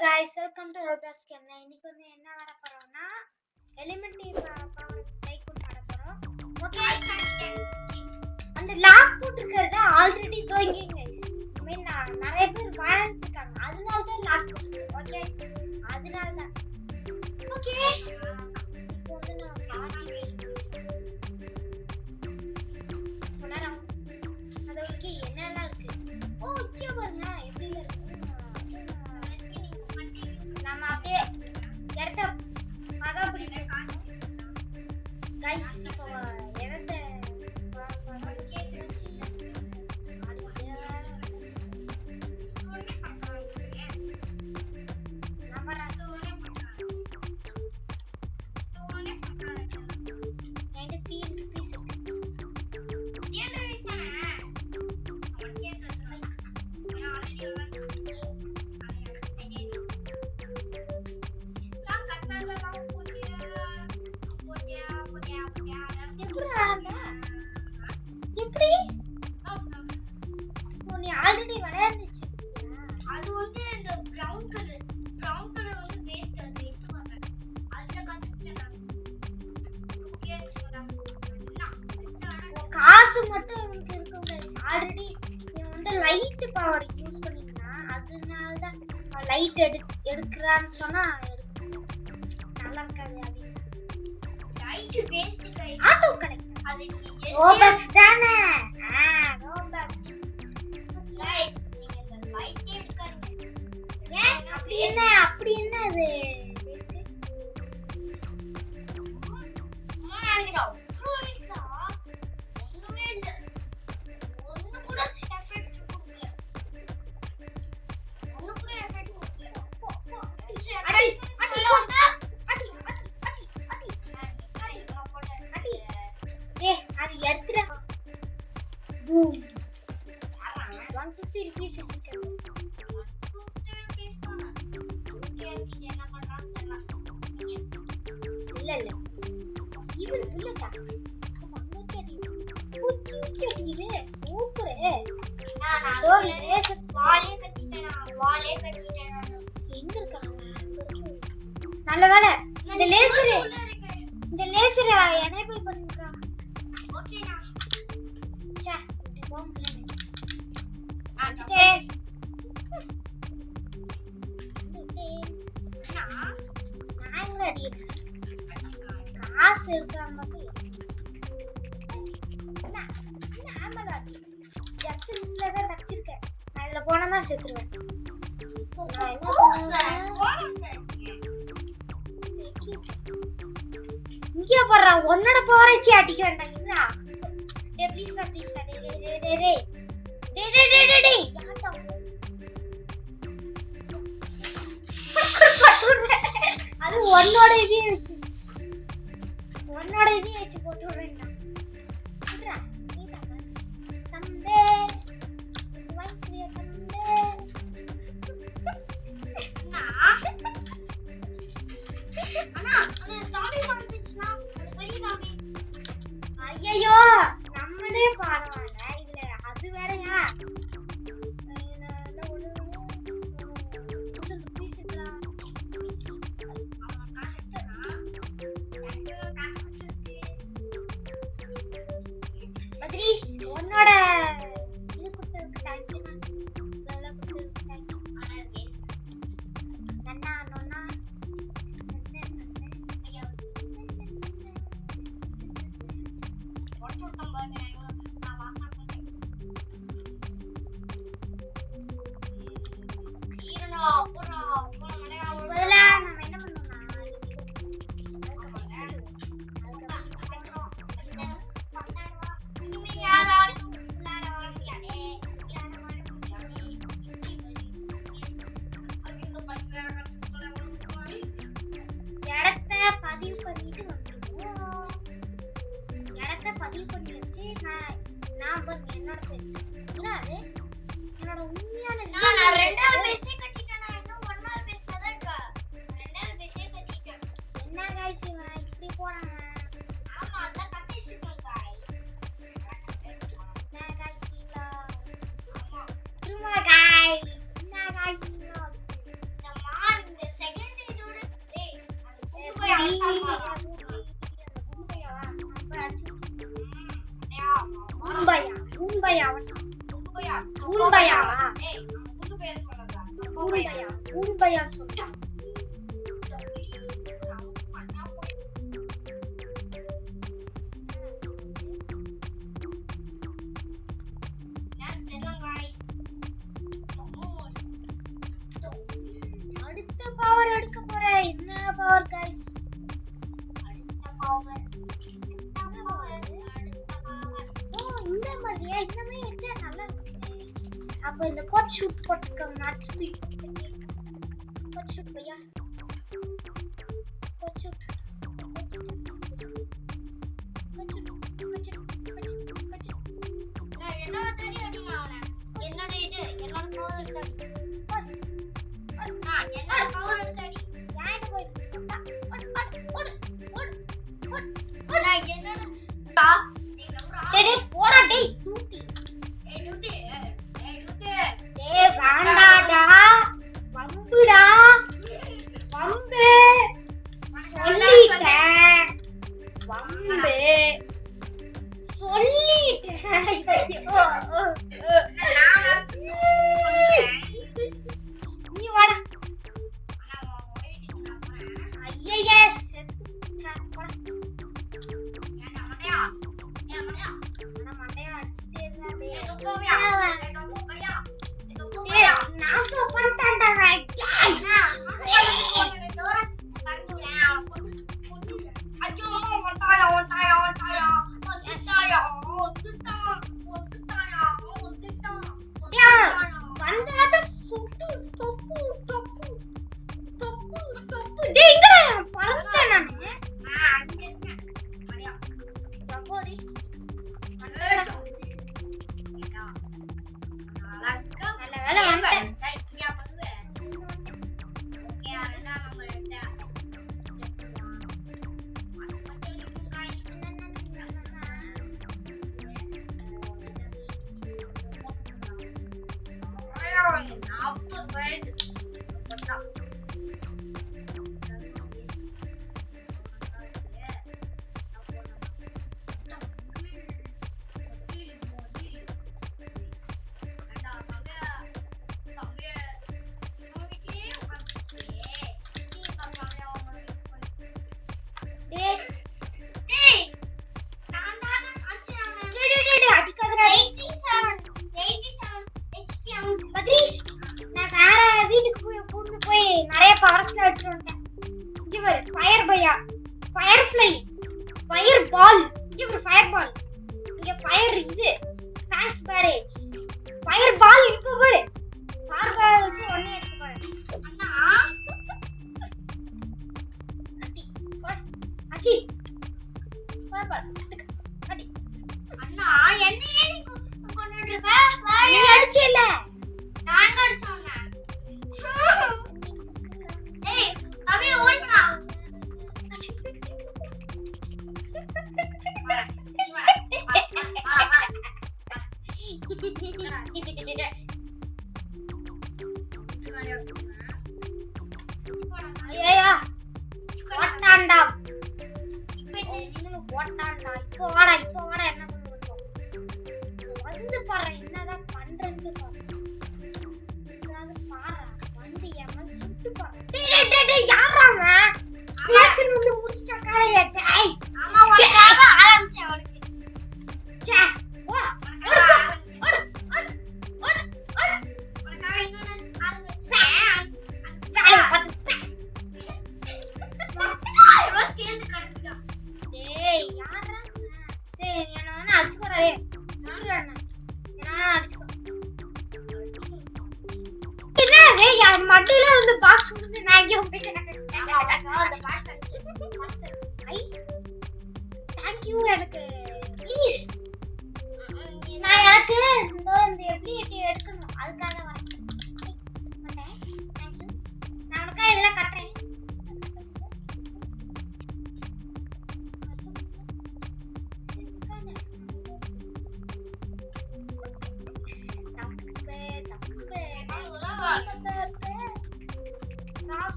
guys, welcome to Roblox Game. இன்னைக்கு வந்து என்ன வர போறோம்னா எலிமெண்டரி பவர் டைக்கூன் வர போறோம். ஓகே, அந்த லாக் போட்டுக்கிறது ஆல்ரெடி தோங்கி guys. நிறைய பேர் வாழன்ட் இருக்காங்க. அதனால தான் லாக் போட்டுருக்கு. ஓகே, அதனால தான். ஓகே, இப்போ வந்து நான் பார்ட்டி போறேன். அது ஓகே, என்னெல்லாம் இருக்கு? ஓகே பாருங்க, எப்படி இருக்கு? நாம அப்படியே இடத்த அதான் பிடிக்கும் கைஸ். இப்போ இடத்த எப்படி நீ ஆல்ரெடி விளையாடுச்சு. அது வந்து இந்த பிரவுன் கலர் வந்து வேஸ்ட். அது எடுத்து வரேன். அதுல கத்துக்கிட்டேன். காசு மட்டும் இவனுக்கு இருக்கும். ஆல்ரெடி இவன் வந்து லைட் பவர் யூஸ் பண்ணிக்கிறான். அதனால தான் லைட் எடுக்கிறான்னு சொன்னா நல்லா இருக்காது. Light waste guys. Auto connect அது ரோபக்ஸ் தானே. Robux guys. நீங்க இந்த லைட் எடுக்காதீங்க. ஏன் அப்படி என்ன அது வேஸ்ட்? மானிடா ஃப்ளோரிக்கா ஒண்ணுமே இல்ல. ஒண்ணு கூட எஃபெக்ட் கொடுக்கல. அடி அது எடுத்துற. பூம். 150 rupees வச்சிருக்கேன். 150 rupees தானா? ஓகே, என்ன பண்றான்னு தெரியல. இல்ல இவன் புல்லட்டா புத்திட்டீரே. சூப்பர். நான் அதோ லேசர் வாலே கட்டிட்டேனா. எங்க இருக்காங்க? நல்ல வேளை இந்த லேசரை எனேபிள் பண்ணிருக்கா. ஓகேனா சே இப்படி போக முடியல. அட்டே நான் ரெடி. காசு இருக்கான்னு மட்டும் ஜஸ்ட் மிஸ்ல தான் தச்சிருக்கேன். நான் இதுல போனா செத்துருவேன். இங்கே போறா உன்னோட பவரச்சி அடிக்கிறேன்டா. இல்லடா டேய் ப்ளீஸ் டேய் யாரடா அது உன்னோட இதே வச்சு போட்டு விடுறேன்டா. இல்லடா நீடா தம்பே வைக்கிறிய தம்பே. ஐயோ நம்மளே பரவாயில்ல. இதுல அது வேறயா? பத்ரீஷ் உன்னோட இது கொடுத்ததுக்கு தேங்க்யூ. நல்லா கொடுத்ததுக்கு தேங்க்யூ. நன்னா நன்னா பதிவு பண்ணி வச்சு நான் என்னோட பேர் அது என்னோட உண்மையான நான் ரெண்டாவது பேசே கட்டிட்டேன். நான் இன்னும் ஒன்னாவது பேசல தான் இருக்கா. ரெண்டாவது பேசே கட்டிட்டேன். என்ன गाइस இவன் இப்படி போறான்? ஆமா அத கட்டி வச்சிருக்கேன் गाइस. நான் गाइस இல்ல. ஆமா திரும்ப गाइस என்ன गाइस இந்த மாட அடுத்த பவர் எடுக்க போறேன். என்ன பவர் गाइस? அடுத்த பவர். ஓ இந்த மாதிரியா? இந்த மாதிரி வச்சா நல்லா இருக்கும். அப்ப இந்த கோட் ஷூட் போட்டுக்க மேட்ச் தூக்கி. கோட் ஷூட் பையா. Coat suit. நான் என்னோட தடி அடிங்க அவனை. என்னோட இது என்னோட பவர் எடுத்து என்னோட பவர் எடுத்து அடி. ஏன் போயிடு? நான் என்னோட டேய் போடா டேய் தூத்தி. டேய் வேண்டாடா. வம்புடா. வம்பு. சொல்லிட்டேன். வம்பு. சொல்லிட்டேன். நீ வாடா. ஐயையே செத்துட்டா போடா. ஏன்டா மண்டையா? ஏன் மண்டையா? நான் மண்டையா அடிச்சிட்டே இருந்தா டேய். ஏதோ போவியா? ஏதோ போவியா? ஏதோ போவியா? நாசம் பண்ணிட்டான்டா டேய். நான் டோர பறந்துறேன். ஐயோ ஒட்டாயா. வந்தாத சுட்டு தொப்பு. டேய் இங்கடா பறந்துட்டேன் நானு. அங்க இருக்கேன். மரியா. டப்போடி. நல்ல வேளை வந்துட்டேன். டேய் கியா பண்ணுவே. ஓகே அண்ணா நம்ம எடுத்தா. மட்டில வந்து பாக்ஸ் வந்து நான் இங்க போயிட்டேன். Thank you எனக்கு ப்ளீஸ். நான் எனக்கு இந்த எபிலிட்டி எடுக்கணும் அதுக்காக வரேன். மட்டே Thank you. நான் உனக்கு எல்லாம் கட்டறேன்.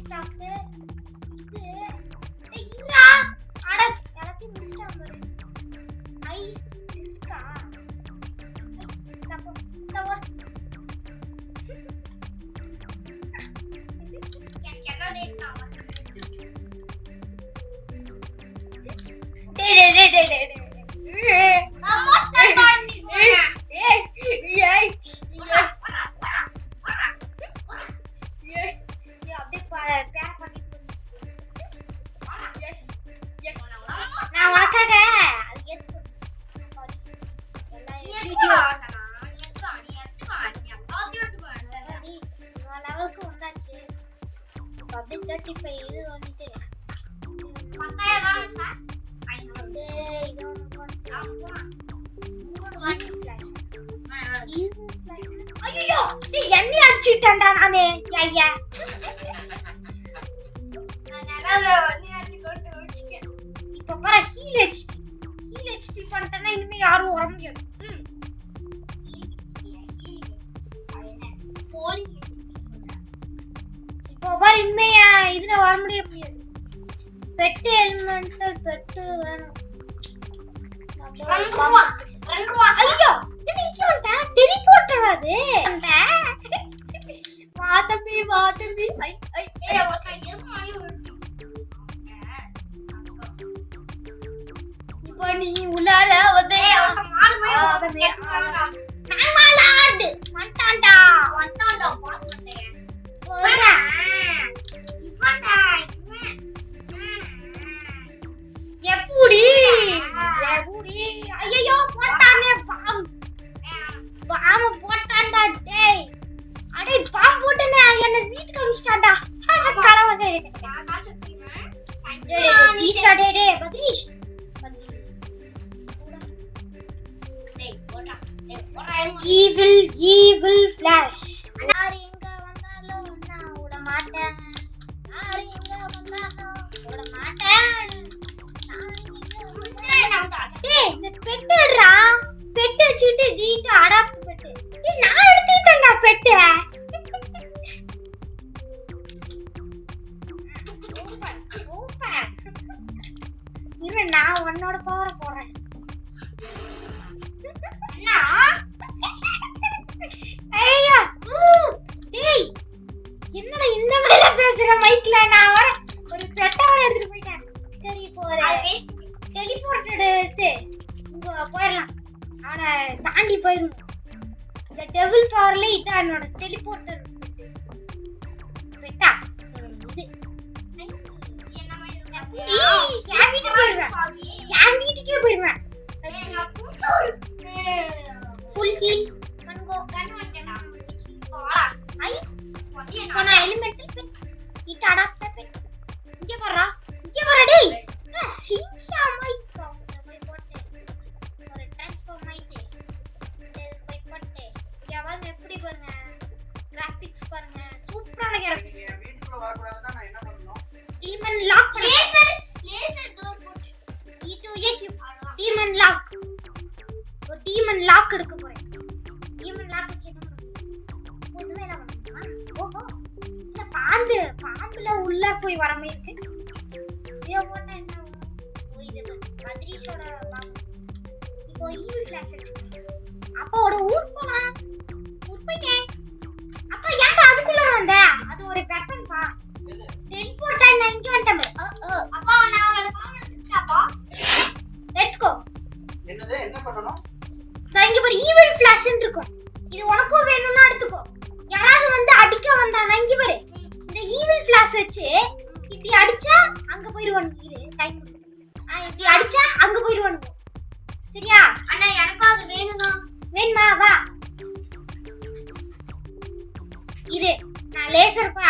ஸ்டாப் இது எல்லாத்தையும் முடிச்சிட்டான் பாரு. ஐஸ் டிஸ்கா தப்போ தவோ எனக்கு என்ன டேஸ்டா டே நான் மொட்டை தாண்டி போறேன். ஏய் ஏய் அப்படியே பேர் பண்ணி நான் உனக்காக அது எடுத்து லெவலுக்கு வந்தாச்சு. அப்படியே 35 இது வந்துட்டு எண்ணெய் அடிச்சுட்டேன்டா நானு. ஐயா இப்ப பாரு ஹீல் ஹெச்பி பண்ணிட்டேன்னா இனிமே யாரும் வர முடியாது. இப்போ பாரு இனிமே இதுல வர முடியாது. பெட்டு எலிமெண்டல் பெட்டு வேணும். ஐயோ டெலிபோர்ட் ஆகாது. வா தம்பி இப்போ நீ உள்ளார வந்து எப்படி ஐயோ போட்டானே பாம்பு போட்டான்டா. டேய் அடே பாம்பு போட்டனே என்ன வீட்டுக்கு அனுப்பிச்சிட்டான்டா. கடவுளே ஈஸ்டா டே பத்ரிஷ் ஈவில் ஃபிளாஷ். யார் எங்க வந்தாலும் நான் விட மாட்டேன். யார் எங்க வந்தாலும் விட மாட்டேன். டேய் இந்த பெட்டுடா பெட்டு வச்சிட்டு ஜீட்டு அடாப்ட் பெட்டு. டேய் நான் எடுத்துட்டேன்டா பெட்டு. சூப்பர் இரு நான் உன்னோட பவர் போறேன். அண்ணா ஐயா டேய் என்னடா இந்த மாதிரில பேசுற மைக்ல. நான் வர ஒரு பெட்டவர் எடுத்துட்டு போயிட்டேன். சரி இப்போ ஒரு டெலிபோர்ட்டட் எடுத்து இங்க போயிடலாம். அவனை தாண்டி போயிடணும். இந்த டெவில் பவர்ல இதான் என்னோட டெலிபோர்ட்டர் பெட்டா. இது என் வீட்டுக்கு போயிடுவேன். என் வீட்டுக்கே போயிடுவேன். ஃபுல் ஹீல் கன்கோ கன் வாங்கிட்டேனா. ஐ இப்போ நான் elemental pet it adopt pet. இங்க வரடா டேய். நான் சிங்ஷா மைக் போய் போட்டேன். ஒரு ட்ரான்ஸ்ஃபார்ம் ஆயிட்டே போய் போட்டேன். இங்க வாங்க எப்படி பாருங்க கிராபிக்ஸ் பாருங்க. சூப்பரான கிராபிக்ஸ். வீட்டுக்குள்ள வர கூடாதுன்னா நான் என்ன பண்ணனும்? டீமன் லாக் லேசர் டோர் போட்டு E2A டீமன் லாக். ஒரு டீமன் லாக் எடுக்க போறேன். டீமன் லாக் வச்சு என்ன பண்ணுவோம்? ஒண்ணுமே இல்ல பண்ணுமா? ஓஹோ இந்த பாம்புல உள்ள போய் வர மாதிரி இருக்கு. இத போட்டா என்ன ஆகும்? ஓ இது பத்ரிஷோட பாம்பு. இப்போ ஈவில் ஃபிளாஷ் வச்சு அப்பாவோட ஊர் போலாம். ஊர் போயிட்டேன். அப்பா ஏன்டா அதுக்குள்ள வந்த? அது ஒரு வெப்பன் பா. டெலிபோர்ட் ஆயி நான் இங்க வந்துட்டேன். அப்பா நான் அவளோட பவர் எடுத்துட்டாப்பா. Let's go. என்னது என்ன பண்ணனும்? நான் இங்க பாரு ஈவில் ஃபிளாஷ்ன்னு இருக்கும். இது உனக்கும் வேணும்னா எடுத்துக்கோ. யாராவது வந்து அடிக்க வந்தானா இங்க பாரு இந்த ஈவில் ஃபிளாஷ் வச்சு இப்படி அடிச்சா அங்க போயிடுவானுங்க. இரு டைம் இப்படி அடிச்சா அங்க போயிடுவானுங்க. சரியா? அண்ணா எனக்கும் அது வேணும்னா. வேணுமா வா. இது நான் லேசர் பா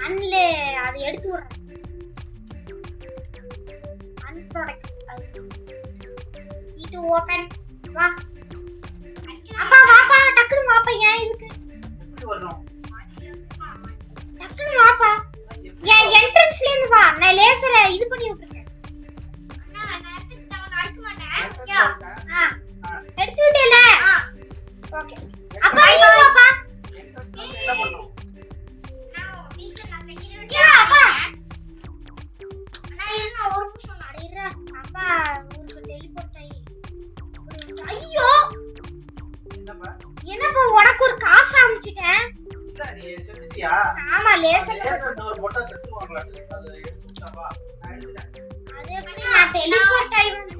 அன்ல அதை எடுத்து விடுறேன். அன்ப்ராடக்ட் இது ஓபன் வா. அப்பா வாப்பா டக்குனு வாப்பா. ஏன் இதுக்கு எப்படி வரணும்? டக்குனு வாப்பா. ஏன் என்ட்ரன்ஸ்ல இருந்து வா. நான் லேசரை இது பண்ணி விட்டுறேன். அண்ணா நான் எடுத்துட்டேன். நான் அடிக்க மாட்டேன். எடுத்து விட்டேல. ஓகே அப்பா நீ வாப்பா. என்ன பண்ணனும்? நான் வீட்ல நான் செக்யூரிட்டி அப்பா. அண்ணா என்ன ஒரு நிமிஷம் அடிறா. அப்பா லேசர்ல லேசர் டோர் போட்டா செத்துவாங்களா அது எடுத்துட்டாப்பா நான் எடுத்துட்டேன் அது எப்படி நான் டெலிபோர்ட் ஆயி வந்தேன்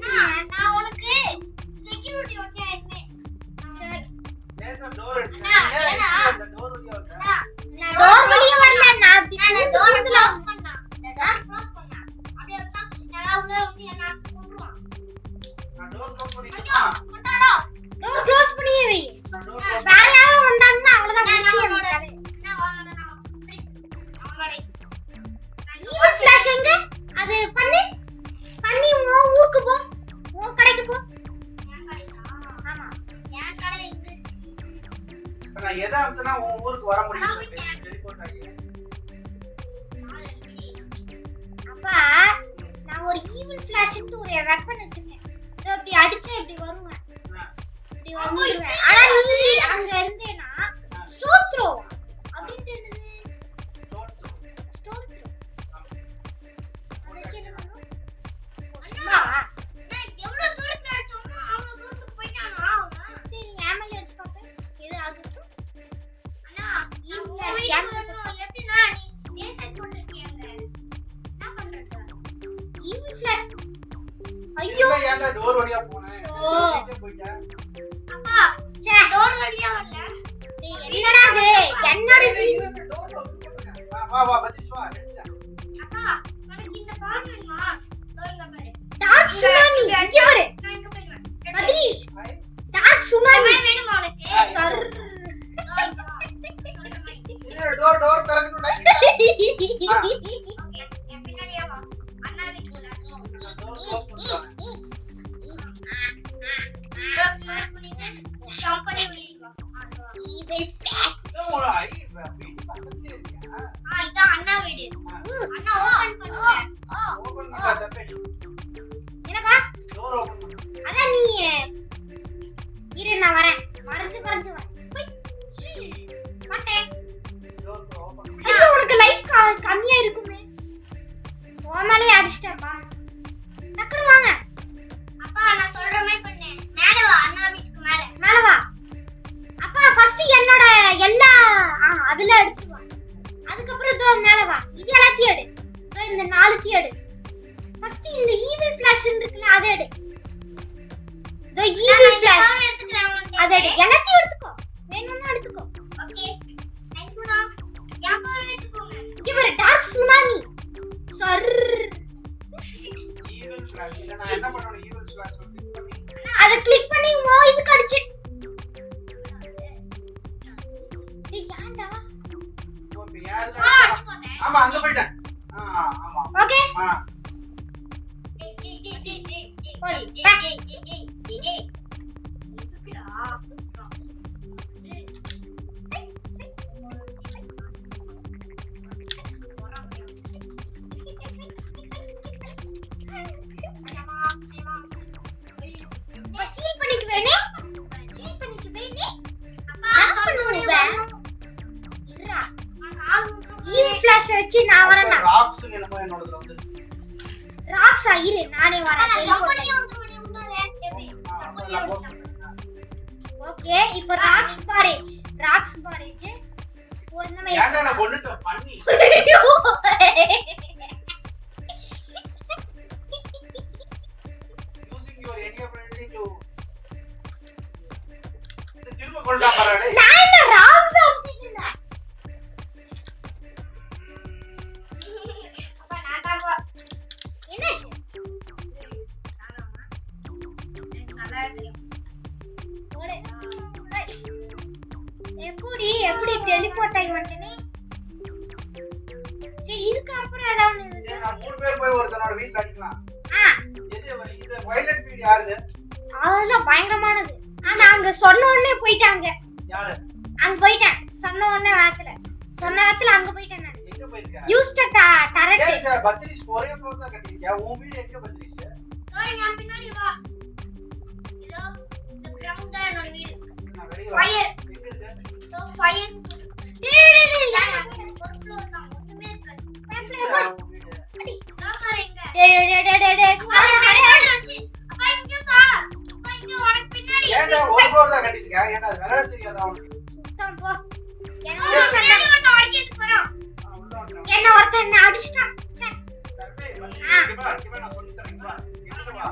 நான் உனக்கு செக்யூரிட்டி ஓகே ஆயிட்டேன் சரி லேசர் டோர் எடுத்தேன் அந்த டோர் வழியா வந்தேன் நான் டோர் வழியா வரல நான் அப்படி டோர் க்ளோஸ் பண்ணா இந்த டோர் க்ளோஸ் பண்ணா அப்படியே வந்தா யாராவது வந்து என்ன கொன்றுவான் நான் டோர் க்ளோஸ் பண்ணிட்டேன் கொண்டாடா டோர் க்ளோஸ் பண்ணியே வை நான் டோர் க்ளோஸ் வேற யாராவது வந்தாங்கன்னா அவ்வளவுதான் முடிச்சிடுவாங்க என்ன வாங்கடா அவங்களே ஈவன் ஃபிளாஷ் எங்க அது பண்ணி உன் ஊருக்கு போ உன் கடைக்கு போ என் கடைக்கா ஆமா என் கடை எங்க இப்ப நான் எதை அமுத்துனா உன் ஊருக்கு வர முடியும் டெலிபோர்ட் ஆகி அப்பா நான் ஒரு ஈவன் ஃபிளாஷ்னு ஒரு வெப்பன் வச்சிருக்கேன் இதோ இப்படி அடிச்சா இப்படி வருவேன் இப்படி வந்துருவேன் ஆனா நீ அங்க இருந்தேனா ஸ்டோன் த்ரோ அப்படின்ட்டு என்னது ஸ்டோன் த்ரோ அது வச்சு என்ன பண்ணும் அண்ணா நான் எவ்வளவு தூரத்துல அடிச்சோமோ அவ்வளவு தூரத்துக்கு போய்ட்டானா அவன் சரி ஏமல அடிச்சு பாப்பேன் எது ஆகுது அண்ணா ஈவன் ஃபிளாஷ் எப்படினா நீ லேசர் போட்டுட்டியாங்க என்ன பண்றது ஈவன் ஃபிளாஷ் ஐயோ ஏன்டா டோர் வழியா போனேன் சீட்டே போயிட்டேன் அப்பா சே டோர் வழியா வரல டேய் என்னடா இது என்னோட இது டோர் வா வா பத்திஸ் வா அப்பா உனக்கு இந்த பவர் வேணுமா டோர்ல பாரு டார்க் சுனாமி இங்க பாரு நான் இங்க போய்டுவேன் பத்திஸ் டார்க் சுனாமி வேணுமா உனக்கு சர் டோர் திறக்கணும் ஓகே என் பின்னாடியே வா அண்ணா வீட்டுக்கு கம்பெனி வெளியில வா இதான் அண்ணா வீடு அண்ணா ஓபன் பண்ணுங்க என்னப்பா அதான் நீ இரு நான் வரேன் மறைஞ்சு வரேன் போய் மாட்டேன் ஐயோ உனக்கு லைஃப் கம்மியா இருக்குமே ஓமாலே அடிச்சிட்டேன்ப்பா டக்குனு வாங்க அப்பா நான் சொல்ற மாதிரி பண்ணு மேல வா அண்ணா வீட்டுக்கு மேல வா அப்பா ஃபர்ஸ்ட் என்னோட எல்லா அதுல எடுத்து வா அதுக்கப்புறம் இதோ மேல வா இது எல்லாத்தையும் எடு இதோ இந்த நாலுத்தையும் எடு ஃபர்ஸ்ட் இந்த ஈவில் ஃபிளாஷ் இருக்குல அதை எடு இதோ ஈவில் ஃபிளாஷ் எடுத்துக்கறேன் அதை எடு எல்லாத்தையும் எடுத்துக்கோ வேணும்னா எடுத்துக்கோ ஓகே थैंक यू நான் யாபாரம் எடுத்துக்கோங்க இங்க பாரு dark tsunami sir evil flash இல்ல நான் என்ன பண்ணனும் ஈவல் ஃபிளாஷ் கிளிக் பண்ணி அத கிளிக் பண்ணி இதுக்கு அடிச்சு டேய் யாண்டா ஓகே யாருடா ஆமா அங்க போய்ட்டேன் ஆமா ஓகே ஹீல் பண்ணிக்க வேணே அப்பா பண்ணுவேன் இருடா ஈவன் ஃபிளாஷ் வச்சு நான் வரேன்டா ராக்ஸ் என்னோடதுல வந்து ராக்ஸ் இரு நானே வரேன் ஓகே இப்போ ராக்ஸ் பாரேஜ் ஒண்ணுமே ஏன்டா நான் கொன்னுட்ட பண்ணி using your any ability to இது திரும்ப கொண்டா பாறடே நான் என்ன ராக்ஸ் அடிச்சிட்டேன் அப்பா நான் தான் என்னாச்சு எனக்கு நல்லா தெரியும் எப்படி டெலிபோர்ட் ஆகி வந்தனே சரி இதுக்கு அப்புறம் ஏதாவது நான் மூணு பேர் போய் ஒருத்தனோட வீட்ல அடிக்கலாம் இது வயலட் ஃபீட் யாருது அதெல்லாம் பயங்கரமானது ஆனா அங்க சொன்ன உடனே போயிட்டாங்க யாரு அங்க போயிட்டேன் சொன்ன உடனே வாத்துல அங்க போயிட்டேன் நான் எங்க போயிட்ட யூஸ்ட் டரட் ஏய் சார் பத்ரிஸ் ஒரே ஃப்ளோர் தான் கட்டிருக்கியா உன் வீடு எங்க பத்ரிஸ் சரி நான் பின்னாடி வா இதோ இந்த கிரவுண்ட் தான் என்னோட வீடு நான் வெளிய ஃபயர் எங்க இருக்கு சோ ஃபயர் டேய் ஒரு ஃப்ளோர் தான் ஒண்ணுமே இருக்காது அடி காமரங்க டேய் அப்பா இங்க பா அப்பா இங்க உனக்கு பின்னாடி ஏன்டா ஒரு ஃப்ளோர் தான் கட்டிருக்கியா ஏன்டா அது வேற தெரியாதா உனக்கு சுத்தம் போ எனக்கு பின்னாடி வந்து அடிக்கிறதுக்கு வரோம் அடிச்சிட்டான் ச்சே தம்பி வந்து இங்க வா நான் சொல்லி தரேன் இங்க வா இங்க வா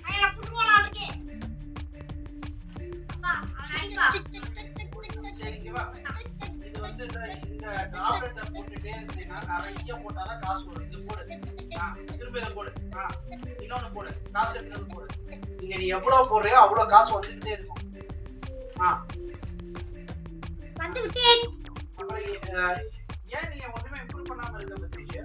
ஐயா புடுவோம் அதுக்கு அப்பா அவன் அடிப்பா சரி இங்க வா இது வந்து இந்த டாப்லெட்ட போட்டுட்டே இருந்தீனா நிறைய போட்டாதான் காசு வரும் இது போடு திரும்ப இத போடு இன்னொன்னு போடு காசு எடுத்து போடு இங்க நீ எவ்வளவு போடுறியோ அவ்வளவு காசு வந்துட்டே இருக்கும் வந்து விட்டேன் அப்புறம் ஏன் நீங்க ஒண்ணுமே இம்ப்ரூவ் பண்ணாம இருக்க பத்திரிக்கை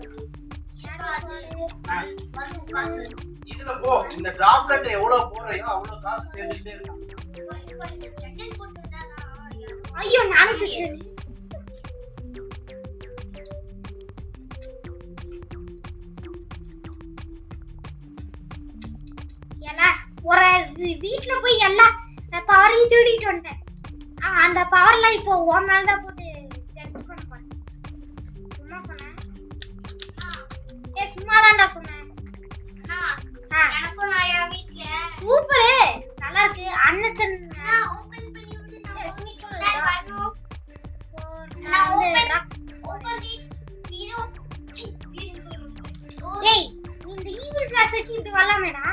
இதுல போ இந்த டிராப்லெட் எவ்வளவு போடுறியோ அவ்வளவு காசு சேர்ந்துட்டே இருக்கும் ஐயோ நானும் செய்யறேன் ஒரு வீட்ல போய் எல்லா பவரையும் திருடிட்டு வந்துட்டேன் அந்த பவர்லாம் இப்போ ஒரு நாள் தான் போட்டு டெஸ்ட் பண்ண போறேன் சும்மா சொன்னேன் சும்மா தான்டா சொன்னேன் எனக்கும் நிறைய வீட்ல சூப்பர் நல்லா இருக்கு அன்னசன் ஓபன் பண்ணி விட்டு நான் ஸ்வீட் வரணும் நான் ஓபன் வீடியோ ஏய் நீ இந்த ஈவில் ஃபிளாஷ் வச்சு இப்படி வரலாமேடா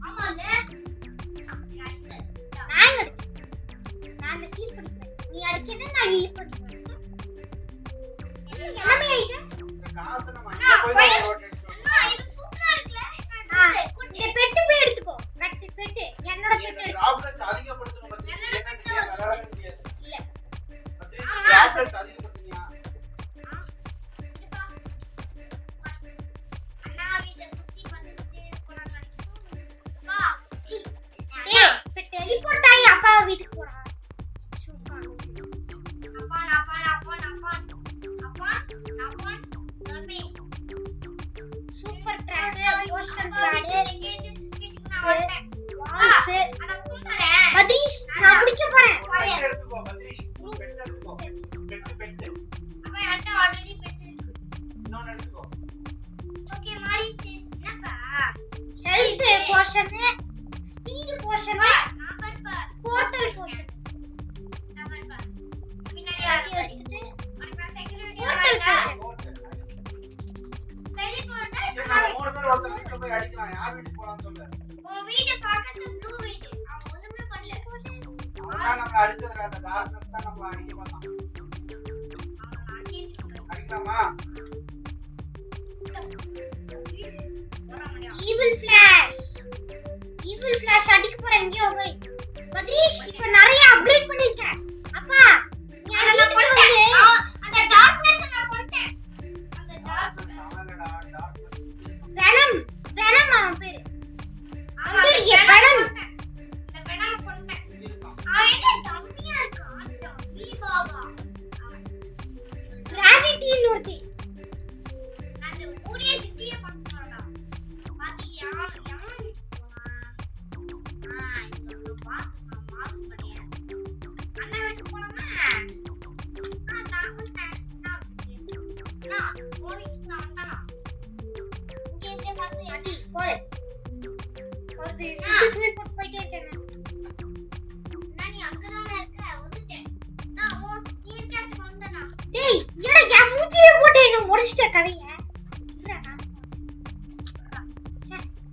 ஆமால நான் அந்த ஹீல் பண்ணிக்கிறேன் நீ அடிச்சேன்னா நான் ஹீல் பண்ணிக்கிறேன் எல்லாமே ஐட்ட காசு நம்ம அங்க போய் அண்ணா இது சூப்பரா இருக்குல இத பெட்டு போய் எடுத்துக்கோ பெட்டு என்னோட பெட்டு டிராப்லெட்ஸ் அதிகப்படுத்தணும் பத்தி என்ன வரவே முடியாது இல்ல டிராப்லெட்ஸ் அதிகப்படுத்தியா அண்ணா வீட சுத்தி வந்துட்டே போறாங்க அப்பா டேய் இப்ப டெலிபோர்ட் ஆயி அப்பா வீட்டுக்கு போறா super super track ocean track voice பத்ரீஷ் நான் குடிக்க போறேன் எடுத்துக்கோ பத்ரீஷ் எடுத்துக்கோ பெட்டு அப்பா என்கிட்ட ஆல்ரெடி பெட் இருக்கு இன்னொன்னு எடுத்துக்கோ ஓகே மாறிச்சு என்னப்பா ஹெல்த் போஷன் ஸ்பீட் போஷன் நான் பர்பா போர்ட்டல் போஷன் நான் பர்பா பின்னாடி எடுத்துட்டு அப்புறம் செக்யூரிட்டி போர்ட்டல் போஷன் டெலிபோர்ட் நம்ம மூணு பேர் ஒருத்தர் வீட்ல போய் அடிக்கலாம் யார் வீட்டுக்கு போலாம்னு சொல்லு உன் வீட்டு பக்கத்து ப்ளூ வீட்டு அவன் ஒண்ணுமே பண்ணல அவன் நம்ம அடிச்சதுல அந்த டார்க்னஸ் தான் நம்ம அடிக்க மாட்டான் அடிக்கலாமா ஈவில் ஃபிளாஷ் அடிக்க போறேன் எங்கயோ போய் பத்ரீஷ் இப்ப நிறைய அப்கிரேட் பண்ணிருக்கேன் அப்பா நீ அதெல்லாம் பண்ணிட்டே அந்த டார்க்னஸ் நான் பண்ணிட்டேன் அந்த டார்க்னஸ் அவனடா டார்க்னஸ் வெனம் அவன் பேரு அவன் பேரு வெனம் இந்த வெனம் பண்ணிட்டேன் அவன் என்ன டம்மியா இருக்கான் டம்மி பாபா கிராவிட்டின்னு ஒருத்தி அந்த ஊரே சிட்டியே பண்ணிட்டாடா பாத்தியா யாரு வீட்டுக்கு போனா இந்த பாஸ் பண்ணியா அண்ணா வீட்டுக்கு போனா நான் வந்துட்டேன் நான் ஓடிட்டு வந்தானா இங்க இருக்க பாத்து அடி போடு ஒரு சுத்தி போட்டு போயிட்டே இருக்கேன் நான் நீ அங்க தான் இருக்க வந்துட்டேன் நான் நீ இருக்க இடத்துக்கு வந்தனா டேய் என்னடா என் மூஞ்சியே போட்டு என்ன முடிச்சிட்ட கதைய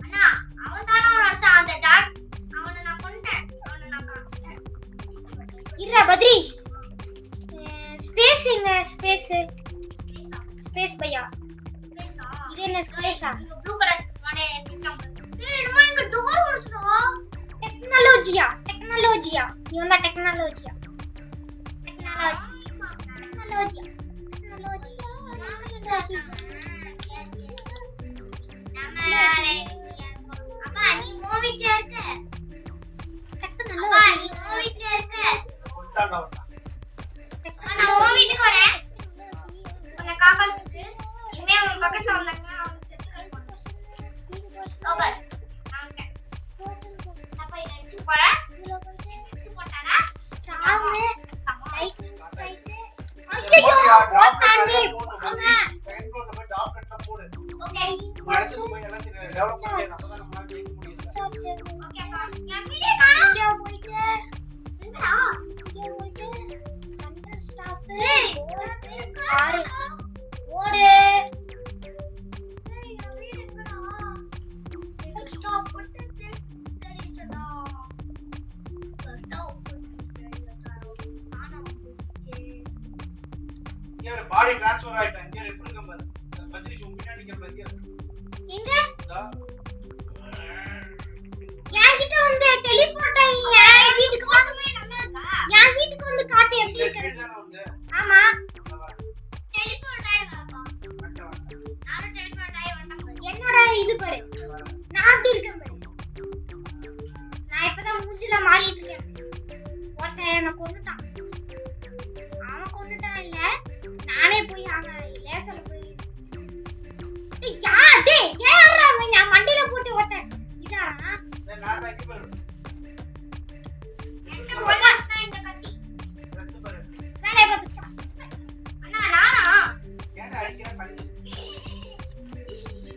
அண்ணா அவன் தான அடிச்சான் அந்த டாக் அவனை நான் கொன்னேன் அவனை நான் காமிச்சேன் இல்ல பத்ரீஷ் ஸ்பேஸ் எங்க ஸ்பேஸ் பையா இது என்ன ஸ்பேஸா ப்ளூ கலர் மனே நிக்கம் டேய் நம்ம இங்க டோர் ஓடுறோம் டெக்னாலஜியா நீ வந்தா டெக்னாலஜியா அப்பா நீ மூவில இருக்க அப்பா நீ மூவில இருக்க நான் மூவிக்கு வரேன் உன்னை காப்பாத்துக்கு இனிமே உன் பக்கத்துல வந்தாங்கன்னா அவன் செத்து ஓவர் நாங்க அப்பா எடுத்து போறேன் எடுத்து போட்டானா ஸ்ட்ராங் ரைட் ஸ்ட்ரைட் ஐயோ போட்டானே அம்மா செகண்ட் ஃப்ளோர்ல போய் டாக்டர்ட்ட போடு ஓகே மனசுக்கு போய் எல்லாம் டெவலப் பண்ணி நம்ம தான் நம்ம ஜெயிக்க முடியும் ஓகே அப்பா என் வீடியோ காணோம் இங்க போயிட்டு என்னடா இங்க போயிட்டு கண்ட்ரோல் ஸ்டாப் ஆறு பாடி ட்ரான்ஸ்ஃபர் ஆயிட்டா இங்க எப்படி இருக்க பாரு பத்ரிஷ் உன் பின்னாடி நிக்க பாரு எங்க இதா என்கிட்ட வந்து டெலிபோர்ட் ஆகி என் வீட்டுக்கு போட்டுமே நல்லா இருக்கா என் வீட்டுக்கு வந்து காட்டு எப்படி இருக்கு இதுதானே வந்து ஆமா டெலிபோர்ட் ஆயிடுறாப்பா நானும் டெலிபோர்ட் ஆகி வந்தேன் என்னோட இது பாரு நான் அப்படி இருக்கேன் பாரு நான் இப்பதான் மூஞ்சில மாறிட்டு இருக்கேன் ஒருத்தன் என்ன கொன்னுட்டான் அவன் கொன்னுட்டான் இல்ல நானே போய் அவன் லேசர்ல போய் டேய் யாரா அவன் என் மண்டையில போட்டு ஒருத்தன் இதானா நான் தான் இங்க பாரு என்ன ஒண்ணா இந்த கத்தி ட்ரெஸ் பாரு வேலைய பார்த்துட்டான் அண்ணா நானா ஏன்டா அடிக்கிற பண்ணு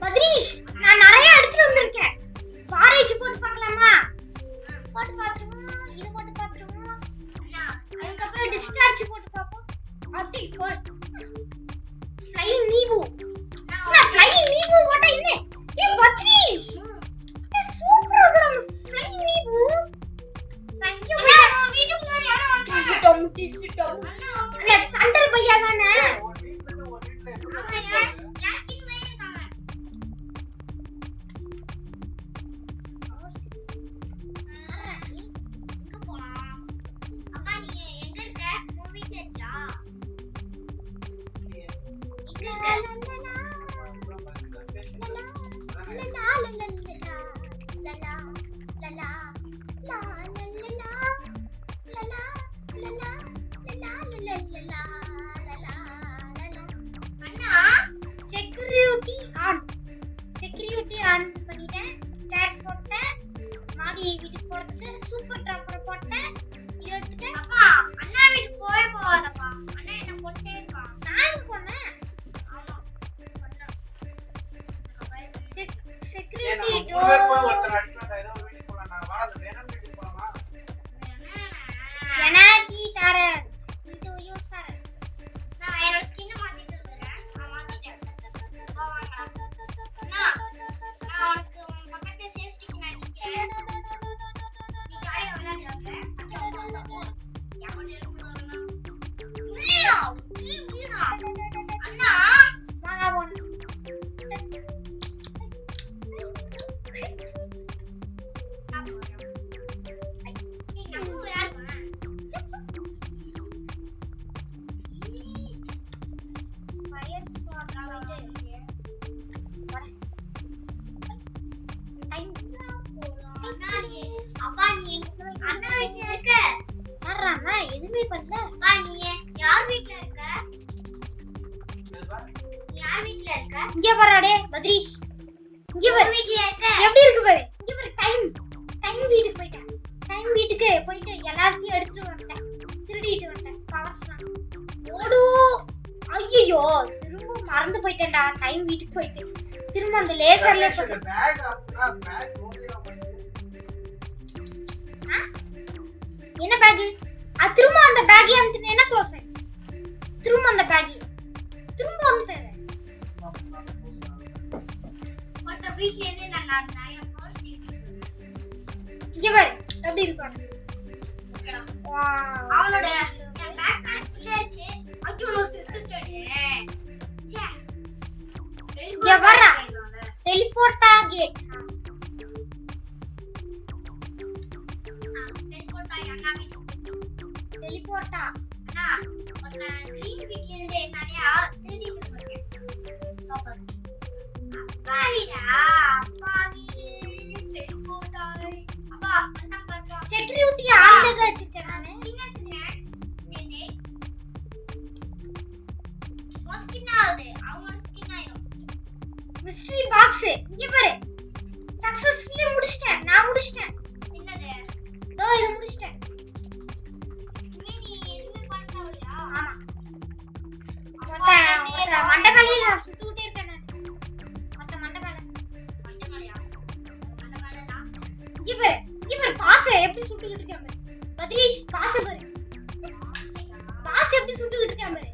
பத்ரீஷ் நான் நிறைய எடுத்துட்டு வந்திருக்கேன் பாரேஜ் போட்டு பார்க்கலாமா போட்டு பார்த்துருவோம் இது போட்டு பார்த்துருவோம் அண்ணா அதுக்கப்புறம் டிஸ்சார்ஜ் போட்டு பார்ப்போம் அப்படி போடு ஃப்ளைங் நீவு நான் ஃப்ளைங் நீவு போட்டா இன்னே ஏ பத்ரீஷ் சூப்பரா இருக்கு ஃப்ளைங் நீவு நான் இங்க வீட்டுக்குள்ள யாரோ வந்தாங்க சிட்டம் அண்ணா இல்ல தண்டல் பையா தானே ஒரு வீட்ல எப்படி அவன் யாஸ்கின் மாதிரி இருக்காங்க எங்க போலாம் அப்பா நீ எங்க இருக்க உன் வீட்ல இருக்கியா செக்யூரிட்டி ஆன் பண்ணிட்டேன் ஸ்டார்ஸ் போட்டேன் மாடி வீட்டுக்கு போறதுக்கு சூப்பர் ட்ராப்பர் போட்டேன் இது எடுத்துட்டேன் அப்பா அண்ணா வீட்டுக்கு போகாதப்பா அண்ணா என்ன கொண்டே இருக்கான் நான் எங்க போனேன் ஆமா செக்யூரிட்டி போய் டோர் ஒருத்தர் அடிச்சா ஏதோ ஒரு வீட்டுக்கு போலாம் நான் வாடா வேணும் வீட்டுக்கு போலாமா எனர்ஜி தரேன் இது யூஸ் தரேன் நான் என்னோட ஸ்கின் மாத்திட்டு வந்துறேன் நான் மாத்திட்டேன் வா வாங்க அண்ணா நான் உனக்கு உன் பக்கத்துல சேஃப்டிக்கு நான் நிக்கிறேன் நீ ஜாலியா விளையாடி வந்து அண்ணா வாங்க போன் நீ நம்ம விளையாடுவேன் ஃபயர் ஸ்வாட் போயிட்டு அப்பா நீ அண்ணா வீட்ல இருக்க வர்றாம எதுவுமே பண்ணல அப்பா நீ யார் வீட்ல இருக்க நீ யார் வீட்ல இருக்க இங்க பாருடே பத்ரீஷ் இங்க உன் பாரு வீட்ல இருக்க எப்படி இருக்கு பாரு இங்க பாரு டைம் வீட்டுக்கு போயிட்டேன் டைம் வீட்டுக்கு போயிட்டு எல்லாத்தையும் எடுத்துட்டு வந்துட்டேன் திருடிட்டு வந்துட்டேன் பவர்ஸ்லாம் ஓடு ஐயோ திரும்ப மறந்து போயிட்டேன்டா டைம் வீட்டுக்கு போயிட்டு திரும்ப அந்த லேசர்ல பேக் அப்படினா பேக் ரோசியா பண்ணி என்ன பேக் திரும்ப அந்த பேக் வந்து என்ன க்ளோஸ் திரும்ப அந்த பேக் திரும்ப வந்து மொத்த வீட்ல இருந்து நான் நிறைய பொருள் இங்க பாரு எப்படி இருக்கான் அவனோட என் பேக் பேக் சொல்லியாச்சு ஐயோ நான் செத்துட்டேனே ச்சே இங்க வர்றா. டெலிபோர்ட்டா கேட் டெலிபோர்ட் ஆகி அண்ணா வீட்டுக்கு டெலிபோர்ட்டா அண்ணா மொத்த கிரீன் வீட்ல இருந்து நிறைய திருடிட்டு வந்திருக்கேன் அப்பா வீடா அப்பா வீடு டெலிபோர்ட் ஆகி அப்பா அண்ணா பாருப்பா செக்யூரிட்டி ஆன்ல தான் வச்சிருக்கேன் நானு மிஸ்டரி பாக்ஸ் இங்க பாரு சக்சஸ்ஃபுல்லி முடிச்சிட்டேன் நான் முடிச்சிட்டேன் இதோ இது முடிச்சிட்டேன் ஆமா மொத்த மண்டை மேலே நான் சுட்டுக்கிட்டே இருக்கேன் மொத்த மண்டை மேல இங்க பாரு பாஸ் எப்படி சுட்டுக்கிட்டு இருக்கேன் பாரு பத்ரீஷ் பாஸ் பாரு பாஸ் எப்படி சுட்டுக்கிட்டு இருக்கேன் பாரு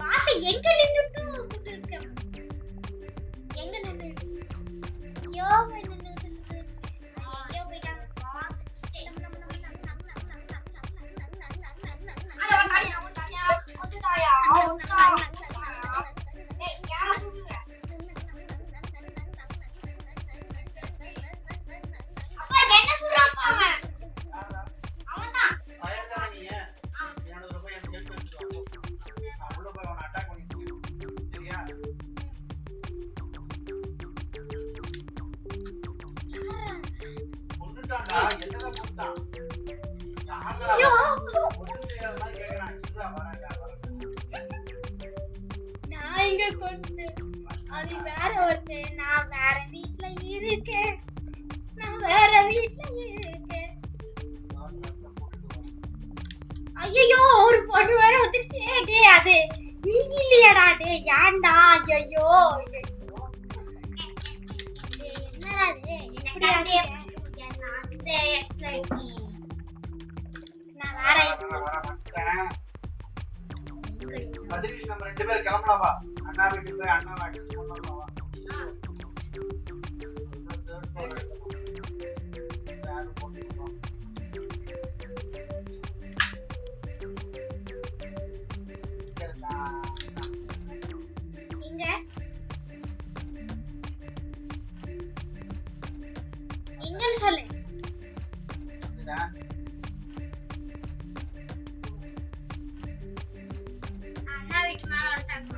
பாஸ் எங்க நின்னுட்டு சுட்டுக்கிட்டு இருக்கேன் பாரு எங்க நின்னு யோ நின்னுட்டு சுட்டுக்கிட்டு ஐயோ போய்ட்டாங்க பாஸ் ஐயோ தாயா தாயா என்னதான் கூப்பிட்டான் ஐயோ ஒண்ணும் தெரியாத மாதிரி கேக்குறான் இதுதான் வரேன்டா நான் இங்க கொண்டு அது வேற ஒருத்தன் நான் வேற வீட்ல இருக்கேன் ஐயோ ஒரு பொண்ணு வேற வந்துருச்சு டேய் அது நீ இல்லையாடா டேய் ஏன்டா ஐயோ என்னடா இது நான் வேற பதினீஷ் நம்ம 2 பேரும் கிளம்பலாம் வா அண்ணா வீட்டுக்கு போய் அண்ணா வீட்டுக்கு போலாம் வா எங்கன்னு சொல்லு அண்ணா வீட்டு மேல வந்துட்டாங்க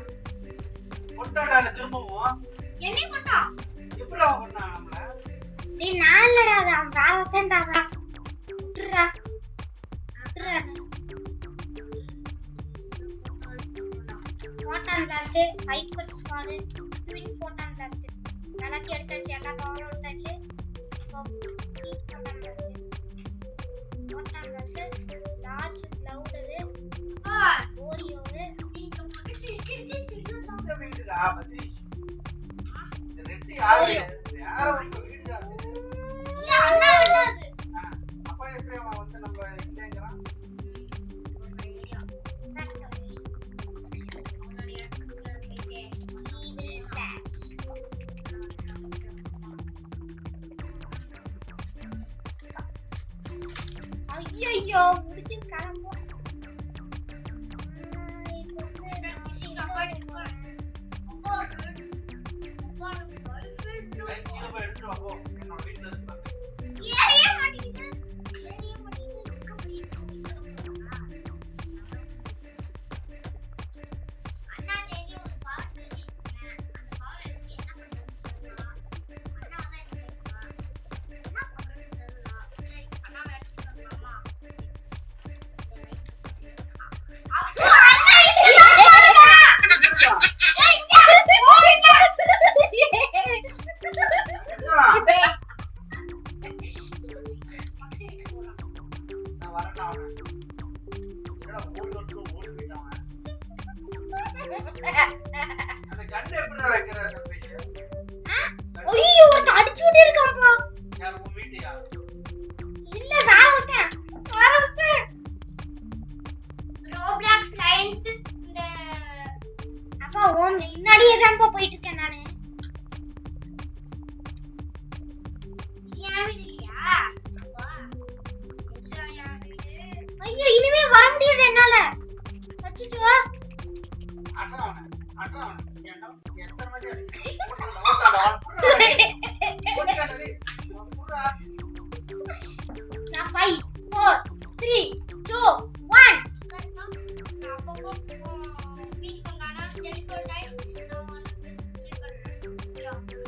கொண்டாடா திரும்பவும் என்னை கொண்டா எப்படி அவன் பண்ணா நம்மள டேய் நான் இல்லடா அவன் வேற ஒருத்தன்டா விட்டுறா photon blast hyper squad twin photon blast எல்லாத்தையும் எடுத்தாச்சு எல்லா பவரும் எடுத்தாச்சு இப்போ peak photon blast large cloud இது ஓரியோ நீங்க பக்கத்துல இந்த வீடுடா பதினீஷ் இந்த ரெட்டி யாரு யாரோ ஒரு வீடுடா இல்ல அண்ணா வீடு அது அப்பா எப்படி அவன் வந்து நம்ம இல்லங்கறான் ஐயோ முடிச்சு கிளம்போ என்னோட வீட்டுல இருக்கு நான் வரேன்டா அவன் என்னடா ஓடி போயிட்டான் அந்த கண்ணை எப்படி வைக்கிற சப்பைக்கு ஐயோ ஒருத்த அடிச்சுட்டே இருக்கான்ப்பா யார் உன் வீட்டையா இல்ல வேற ஒருத்தன் ரோப்ளாக்ஸ் லைன்ஸ் இந்த அப்பா ஓம் முன்னாடியே தான்ப்பா போயிட்டு இருக்கேன் நானு ஏன் வீடு இல்லையா அப்பா இதுதான் என் வீடு ஐயோ இனிமே வர முடியாது என்னால அச்சச்சோ அட்றான் ஏன்டா எத்தனை மணி நான் 5 4 3 2 1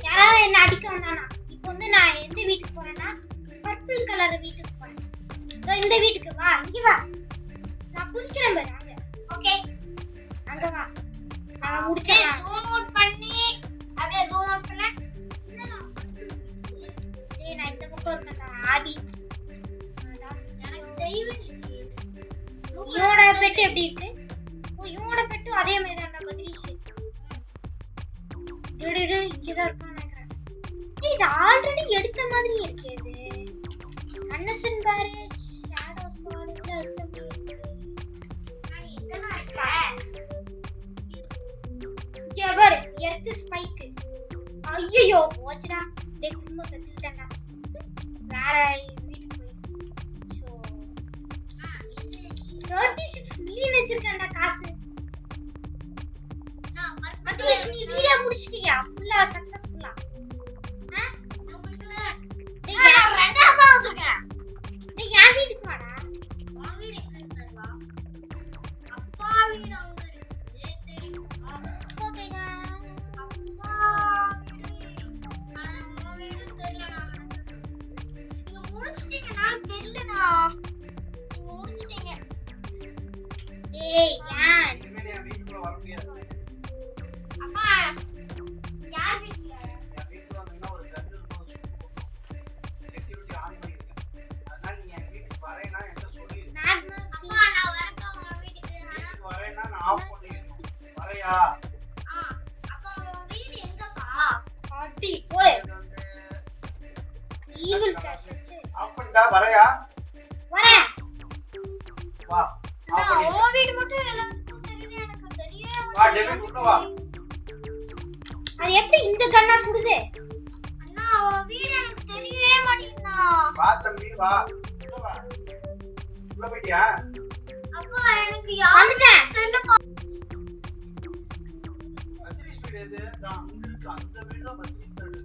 யாராவது என்ன அடிக்க வந்தானா இப்போ வந்து நான் எந்த வீட்டுக்கு போறேன்னா பர்பிள் கலர் வீட்டுக்கு போறேன் இதோ இந்த வீட்டுக்கு வா இங்க வா நான் குதிக்கிறேன் பாரு அங்க ஓகே அங்க வா நான் முடிச்சேன் ஜூம் அவுட் பண்ணி அப்படியே ஜூம் அவுட் பண்ண டேய் நான் இந்த பக்கம் இருக்கேன் ஆபிஸ் எனக்கு தெய்வம் இவனோட பெட்டு எப்படி இருக்கு ஓ இவனோட பெட்டு அதே மாதிரி தான் பதிரிஷ் டேடே இங்கதான் இருக்கான்னு நினைக்கிறேன் இது ஆல்ரெடி எடுத்த மாதிரி இருக்கே இது அன்னசன் பாரு ஷேடோ ஸ்குவாட் எல்லாம் எடுத்த மாதிரி நான் இதெல்லாம் ஸ்பைக்ஸ் இங்க பாரு எர்த் ஸ்பைக் ஐயோ போச்சுடா டேய் திரும்ப செத்துட்டேன்டா வேற வீட்டுக்கு போய் சோ 36 மில்லியன் வச்சிருக்கேன்டா காசு மதீஷ் நீ வீடியோ முடிச்சிட்டியா ஃபுல்லா சக்சஸ்ஃபுல்லா டேய் என் வீட்டுக்கு வாடா ஓகேடா முடிச்சிட்டீங்க வீடா? அப்ப உன் வீடு எங்கப்பா? அடி போலே ஈவில் ஃபிளாஷ் வச்சு அப்படிடா வரையா? வரேன். வா. அண்ணா, ஆஃப் பண்ணி. உன் வீடு மட்டும் எல்லாத்துக்கும் தெரியுது, எனக்கு தெரியவே வா மாட்டேங்குது. டெவின் உள்ள வா. அது எப்படி இந்த கண்ணா சுடுது? அண்ணா, உன் வீடு எனக்கு தெரியவே மாட்டேங்குதுண்ணா. வா தம்பி வா. உள்ள வா. உள்ள போயிட்டியா? அப்பா எனக்கு வந்துட்டேன். தெரியலப்பா. பத்ரிஷ் வீடு எது? நான் அங்க இருக்கு. அந்த வீடு தான் பத்ரிஷ் வீடு.